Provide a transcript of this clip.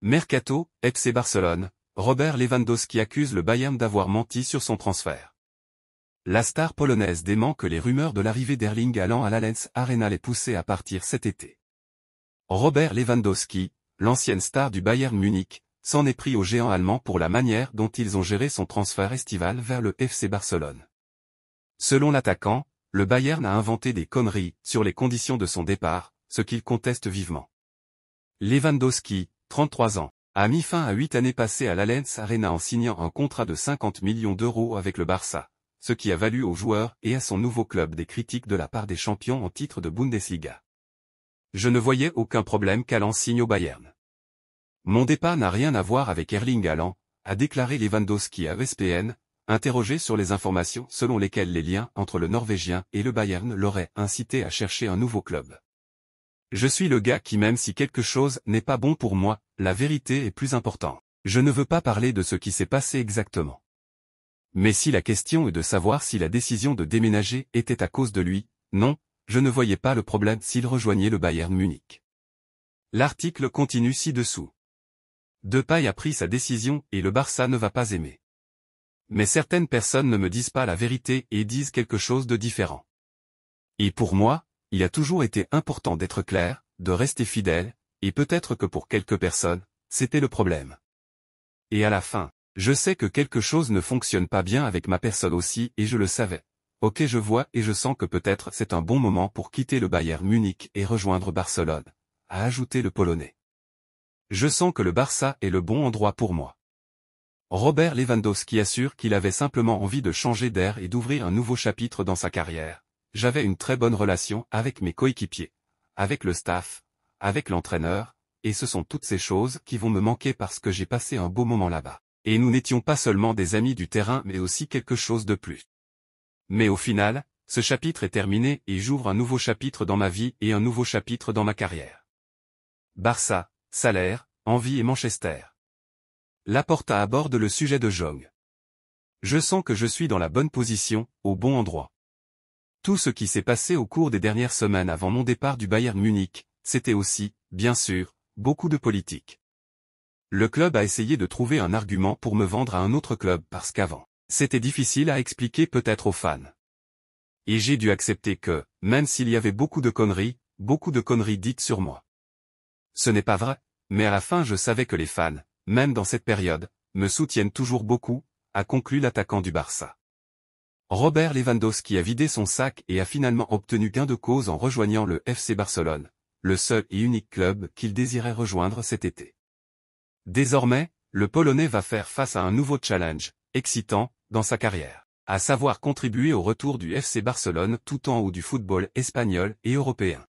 Mercato, FC Barcelone, Robert Lewandowski accuse le Bayern d'avoir menti sur son transfert. La star polonaise dément que les rumeurs de l'arrivée d'Erling Haaland à l'Allianz Arena les poussaient à partir cet été. Robert Lewandowski, l'ancienne star du Bayern Munich, s'en est pris aux géants allemands pour la manière dont ils ont géré son transfert estival vers le FC Barcelone. Selon l'attaquant, le Bayern a inventé des conneries sur les conditions de son départ, ce qu'il conteste vivement. Lewandowski, 33 ans, a mis fin à 8 années passées à l'Allianz Arena en signant un contrat de 50 millions d'euros avec le Barça, ce qui a valu au joueur et à son nouveau club des critiques de la part des champions en titre de Bundesliga. Je ne voyais aucun problème qu'Haaland signe au Bayern. Mon départ n'a rien à voir avec Erling Haaland, a déclaré Lewandowski à ESPN, interrogé sur les informations selon lesquelles les liens entre le Norvégien et le Bayern l'auraient incité à chercher un nouveau club. Je suis le gars qui, même si quelque chose n'est pas bon pour moi, la vérité est plus importante. Je ne veux pas parler de ce qui s'est passé exactement. Mais si la question est de savoir si la décision de déménager était à cause de lui, non, je ne voyais pas le problème s'il rejoignait le Bayern Munich. L'article continue ci-dessous. Depay a pris sa décision et le Barça ne va pas aimer. Mais certaines personnes ne me disent pas la vérité et disent quelque chose de différent. Et pour moi, il a toujours été important d'être clair, de rester fidèle, et peut-être que pour quelques personnes, c'était le problème. Et à la fin, je sais que quelque chose ne fonctionne pas bien avec ma personne aussi et je le savais. Ok, je vois et je sens que peut-être c'est un bon moment pour quitter le Bayern Munich et rejoindre Barcelone, a ajouté le Polonais. Je sens que le Barça est le bon endroit pour moi. Robert Lewandowski assure qu'il avait simplement envie de changer d'air et d'ouvrir un nouveau chapitre dans sa carrière. J'avais une très bonne relation avec mes coéquipiers, avec le staff, avec l'entraîneur, et ce sont toutes ces choses qui vont me manquer parce que j'ai passé un beau moment là-bas. Et nous n'étions pas seulement des amis du terrain mais aussi quelque chose de plus. Mais au final, ce chapitre est terminé et j'ouvre un nouveau chapitre dans ma vie et un nouveau chapitre dans ma carrière. Barça, salaire, envie et Manchester. Laporta aborde le sujet de Jong. Je sens que je suis dans la bonne position, au bon endroit. Tout ce qui s'est passé au cours des dernières semaines avant mon départ du Bayern Munich, c'était aussi, bien sûr, beaucoup de politique. Le club a essayé de trouver un argument pour me vendre à un autre club parce qu'avant, c'était difficile à expliquer peut-être aux fans. Et j'ai dû accepter que, même s'il y avait beaucoup de conneries dites sur moi. Ce n'est pas vrai, mais à la fin je savais que les fans, même dans cette période, me soutiennent toujours beaucoup, a conclu l'attaquant du Barça. Robert Lewandowski a vidé son sac et a finalement obtenu gain de cause en rejoignant le FC Barcelone, le seul et unique club qu'il désirait rejoindre cet été. Désormais, le Polonais va faire face à un nouveau challenge, excitant, dans sa carrière, à savoir contribuer au retour du FC Barcelone tout en haut du football espagnol et européen.